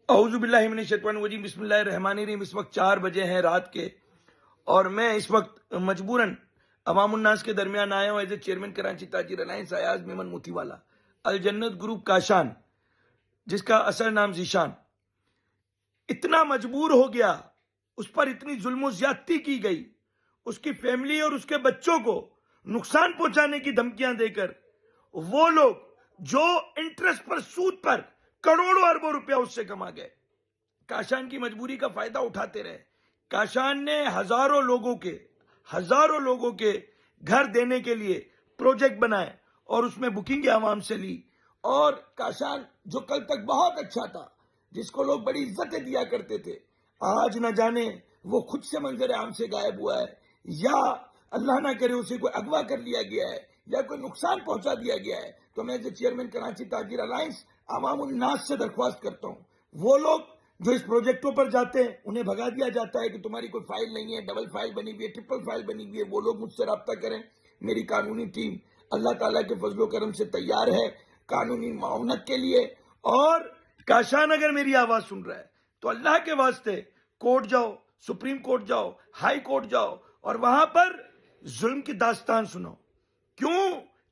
اعوذ باللہ من الشیطان الرجیم، بسم اللہ الرحمن الرحیم۔ اس وقت 4 بجے ہیں رات کے، اور میں اس وقت مجبوراً عوام الناس کے درمیان آیا ہوں ایز اے چیئرمین کراچی تاجر الائنس ایاز میمن موتی والا الجنت گروپ کاشان، جس کا اصل نام ذیشان، اتنا مجبور ہو گیا، اس پر اتنی ظلم و زیادتی کی گئی، اس کی فیملی اور اس کے بچوں کو نقصان پہنچانے کی دھمکیاں دے کر وہ لوگ جو انٹرسٹ پر، سود پر کروڑوں اربوں روپیہ اس سے کما گئے، کاشان کی مجبوری کا فائدہ اٹھاتے رہے۔ کاشان نے ہزاروں لوگوں کے گھر دینے کے لیے پروجیکٹ بنائے اور اس میں بکنگ عوام سے لی، اور کاشان جو کل تک بہت اچھا تھا، جس کو لوگ بڑی عزتیں دیا کرتے تھے، آج نہ جانے وہ خود سے منظر عام سے غائب ہوا ہے، یا اللہ نہ کرے اسے کوئی اغوا کر لیا گیا ہے، یا کوئی نقصان پہنچا دیا گیا ہے۔ تو میں جو چیئرمین کراچی تاجر الائنس عوام الناس سے درخواست کرتا ہوں، وہ لوگ جو اس پروجیکٹوں پر جاتے ہیں انہیں بھگا دیا جاتا ہے کہ تمہاری کوئی فائل نہیں ہے، ڈبل فائل بنی ہوئی ہے، ٹرپل فائل بنی ہوئی ہے، وہ لوگ مجھ سے رابطہ کریں۔ میری قانونی ٹیم اللہ تعالیٰ کے فضل و کرم سے تیار ہے قانونی معاونت کے لیے، اور کاشان اگر میری آواز سن رہا ہے تو اللہ کے واسطے کورٹ جاؤ، سپریم کورٹ جاؤ، ہائی کورٹ جاؤ، اور وہاں پر ظلم کی داستان سنو۔ کیوں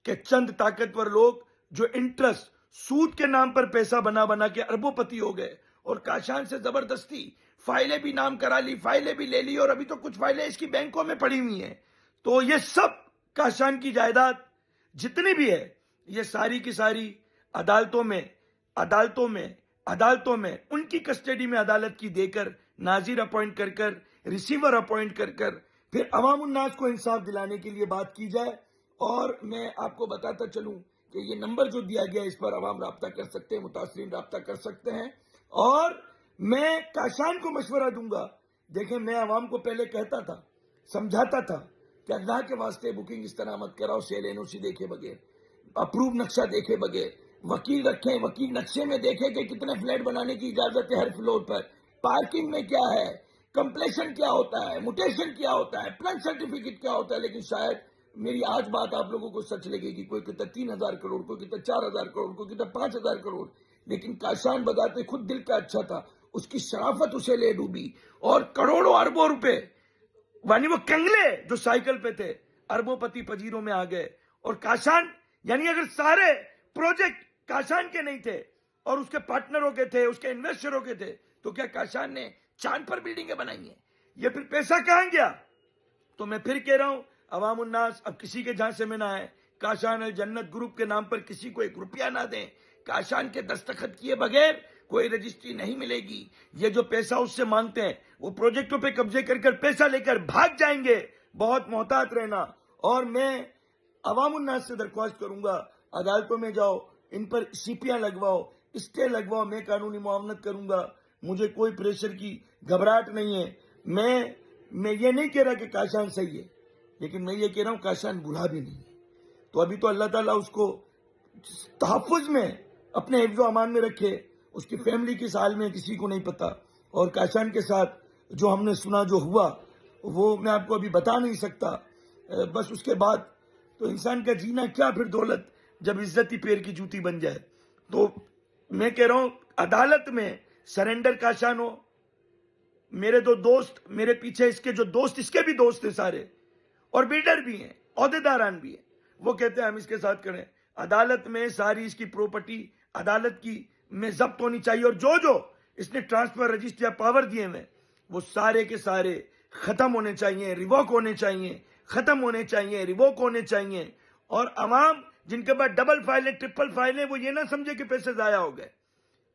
کہ چند طاقتور لوگ جو انٹرسٹ، سود کے نام پر پیسہ بنا کے اربوں پتی ہو گئے، اور کاشان سے زبردستی فائلیں بھی نام کرا لی، فائلیں بھی لے لی، اور ابھی تو کچھ فائلیں اس کی بینکوں میں پڑی ہوئی ہیں۔ تو یہ سب کاشان کی جائیداد جتنی بھی ہے، یہ ساری کی ساری عدالتوں میں ان کی کسٹڈی میں عدالت کی دے کر، ناظر اپوائنٹ کر ریسیور اپوائنٹ کر پھر عوام الناس کو انصاف دلانے کے لیے بات کی جائے۔ اور میں آپ کو بتاتا چلوں کہ یہ نمبر جو دیا گیا اس پر عوام رابطہ کر سکتے ہیں، متاثرین رابطہ کر سکتے ہیں، اور میں کاشان کو مشورہ دوں گا۔ دیکھیں، میں عوام کو پہلے کہتا تھا، سمجھاتا تھا کہ اللہ کے واسطے بکنگ اس طرح مت کراؤ، سیل این او سی دیکھے بغیر، اپروو نقشہ دیکھے بغیر، وکیل رکھیں، وکیل نقشے میں دیکھے کہ کتنے فلیٹ بنانے کی اجازت ہے ہر فلور پر، پارکنگ میں کیا ہے، کمپلیشن کیا ہوتا ہے، موٹیشن کیا ہوتا ہے، پلان سرٹیفکیٹ کیا ہوتا ہے۔ لیکن شاید میری آج بات آپ لوگوں کو سچ لگے گی، کوئی کہتا 3,000 کروڑ، کوئی کہتا 4,000 کروڑ، کوئی کہتا 5,000 کروڑ، لیکن کاشان بتاتے خود دل کا اچھا تھا، اس کی شرافت اسے لے ڈوبی، اور کروڑوں اربوں روپے، یعنی وہ کنگلے جو سائیکل پہ تھے اربوں پتی پجیروں میں آ گئے۔ اور کاشان، یعنی اگر سارے پروجیکٹ کاشان کے نہیں تھے اور اس کے پارٹنروں کے تھے، اس کے انویسٹروں کے تھے، تو کیا کاشان نے چاند پر بلڈنگیں بنائی ہیں؟ یہ پھر پیسہ کہاں گیا؟ تو میں پھر کہہ رہا ہوں، عوام الناس اب کسی کے جھانسے میں نہ آئے، کاشان الجنت گروپ کے نام پر کسی کو 1 روپیہ نہ دیں۔ کاشان کے دستخط کیے بغیر کوئی رجسٹری نہیں ملے گی۔ یہ جو پیسہ اس سے مانگتے ہیں، وہ پروجیکٹوں پہ قبضے کر پیسہ لے کر بھاگ جائیں گے۔ بہت محتاط رہنا۔ اور میں عوام الناس سے درخواست کروں گا، عدالتوں میں جاؤ، ان پر سیپیاں لگواؤ، اسٹے لگواؤ، میں قانونی معاونت کروں گا۔ مجھے کوئی پریشر کی گھبراہٹ نہیں ہے۔ میں یہ نہیں کہہ رہا کہ کاشان صحیح ہے، لیکن میں یہ کہہ رہا ہوں کاشان بھولا بھی نہیں ہے۔ تو ابھی تو اللہ تعالیٰ اس کو تحفظ میں، اپنے حفظ و امان میں رکھے۔ اس کی فیملی کس حال میں کسی کو نہیں پتا، اور کاشان کے ساتھ جو ہم نے سنا، جو ہوا، وہ میں آپ کو ابھی بتا نہیں سکتا۔ بس اس کے بعد تو انسان کا جینا کیا پھر دولت، جب عزت ہی پیر کی جوتی بن جائے۔ تو میں کہہ رہا ہوں عدالت میں سرنڈر کاشان ہو۔ میرے 2 دوست، میرے پیچھے اس کے جو دوست، اس کے بھی دوست ہیں سارے، اور بلڈر بھی ہیں، عہدیداران بھی ہیں، وہ کہتے ہیں ہم اس کے ساتھ کھڑے ہیں۔ عدالت میں ساری اس کی پراپرٹی عدالت کی میں ضبط ہونی چاہیے، اور جو اس نے ٹرانسفر رجسٹر یا پاور دیے ہوئے، وہ سارے کے سارے ختم ہونے چاہیے، ریووک ہونے چاہیے، ختم ہونے چاہیے، ریووک ہونے چاہیے۔ اور عوام جن کے پاس ڈبل فائلیں، ٹرپل فائلیں، وہ یہ نہ سمجھے کہ پیسے ضائع ہو گئے۔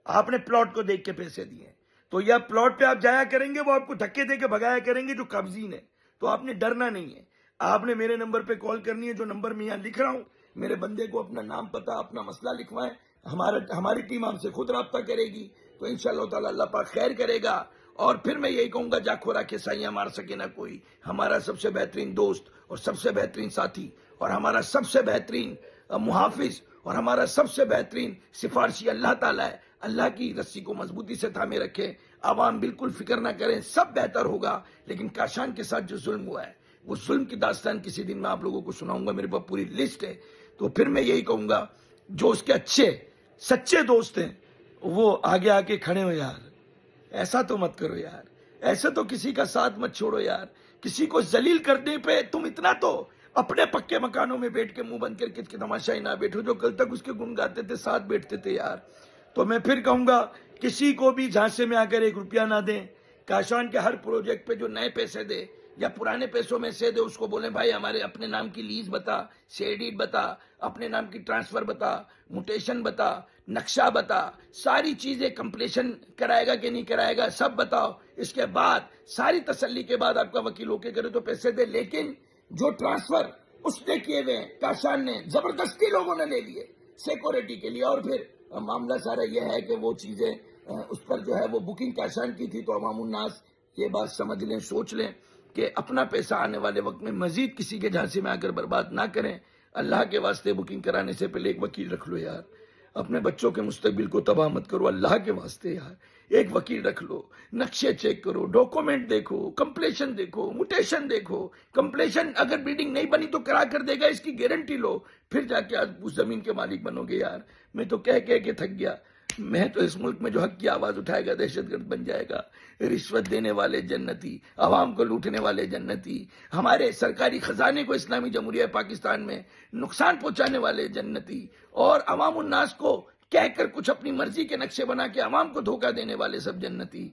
آپ نے پلاٹ کو دیکھ کے پیسے دیے، تو یا پلاٹ پہ آپ جایا کریں گے، وہ آپ کو دھکے دے کے بھگایا کریں گے جو قابضین ہے۔ تو آپ نے ڈرنا نہیں ہے، آپ نے میرے نمبر پہ کال کرنی ہے، جو نمبر میں یہاں لکھ رہا ہوں۔ میرے بندے کو اپنا نام، پتہ، اپنا مسئلہ لکھوائیں، ہماری ٹیم ہم سے خود رابطہ کرے گی، تو انشاءاللہ تعالی اللہ پاک خیر کرے گا۔ اور پھر میں یہی کہوں گا، جا کھورا کے سائیاں مار سکے نہ کوئی، ہمارا سب سے بہترین دوست اور سب سے بہترین ساتھی، اور ہمارا سب سے بہترین محافظ، اور ہمارا سب سے بہترین سفارشی اللہ تعالیٰ ہے۔ اللہ کی رسی کو مضبوطی سے تھامے رکھے، عوام بالکل فکر نہ کریں، سب بہتر ہوگا۔ لیکن کاشان کے ساتھ جو ظلم ہوا ہے، وہ ظلم کی داستان کسی دن میں آپ لوگوں کو سناؤں گا، میرے پاس پوری لسٹ ہے۔ تو پھر میں یہی کہوں گا، جو اس کے اچھے سچے دوست ہیں، وہ آگے آ کے کھڑے ہو یار۔ ایسا تو مت کرو یار، ایسے تو کسی کا ساتھ مت چھوڑو یار، کسی کو ذلیل کرنے پہ تم اتنا تو اپنے پکے مکانوں میں بیٹھ کے منہ بند کر کے تماشائی نہ بیٹھو، جو کل تک اس کے گن گاتے تھے ساتھ بیٹھتے تھے یار۔ تو میں پھر کہوں گا کسی کو بھی جھانسے میں آ کر 1 روپیہ نہ دیں، کاشان کے ہر پروجیکٹ پہ جو نئے پیسے دے یا پرانے پیسوں میں سے دے، اس کو بولیں بھائی ہمارے اپنے نام کی لیز بتا، شیڈیڈ بتا، اپنے نام کی ٹرانسفر بتا، موٹیشن بتا، نقشہ بتا، ساری چیزیں کمپلیشن کرائے گا کہ نہیں کرائے گا سب بتاؤ، اس کے بعد ساری تسلی کے بعد آپ کا وکیل اوکے کرے تو پیسے دے۔ لیکن جو ٹرانسفر اس نے کیے ہوئے کاشان نے زبردستی لوگوں نے لے لیے سیکورٹی کے لیے، اور پھر معاملہ سارا یہ ہے کہ وہ چیزیں اس پر جو ہے وہ بکنگ کاشان کی تھی، تو عوام الناس یہ بات سمجھ لیں، سوچ لیں کہ اپنا پیسہ آنے والے وقت میں مزید کسی کے جھانسی میں آ کر برباد نہ کریں۔ اللہ کے واسطے بکنگ کرانے سے پہلے ایک وکیل رکھ لو یار، اپنے بچوں کے مستقبل کو تباہ مت کرو، اللہ کے واسطے یار ایک وکیل رکھ لو، نقشے چیک کرو، ڈاکومنٹ دیکھو، کمپلیشن دیکھو، موٹیشن دیکھو، کمپلیشن اگر بلڈنگ نہیں بنی تو کرا کر دے گا اس کی گارنٹی لو، پھر جا کے اس زمین کے مالک بنو گے یار۔ میں تو کہہ کے تھک گیا، میں تو اس ملک میں جو حق کی آواز اٹھائے گا دہشت گرد بن جائے گا۔ رشوت دینے والے جنتی، عوام کو لوٹنے والے جنتی، ہمارے سرکاری خزانے کو اسلامی جمہوریہ پاکستان میں نقصان پہنچانے والے جنتی، اور عوام الناس کو کہہ کر کچھ اپنی مرضی کے نقشے بنا کے عوام کو دھوکہ دینے والے سب جنتی۔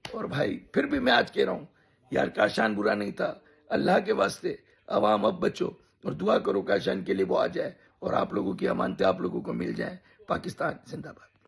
اور بھائی پھر بھی میں آج کہہ رہا ہوں یار، کاشان برا نہیں تھا، اللہ کے واسطے عوام اب بچو اور دعا کرو کاشان کے لیے وہ آ جائے اور آپ لوگوں کی امانتیں آپ لوگوں کو مل جائیں۔ پاکستان زندہ باد۔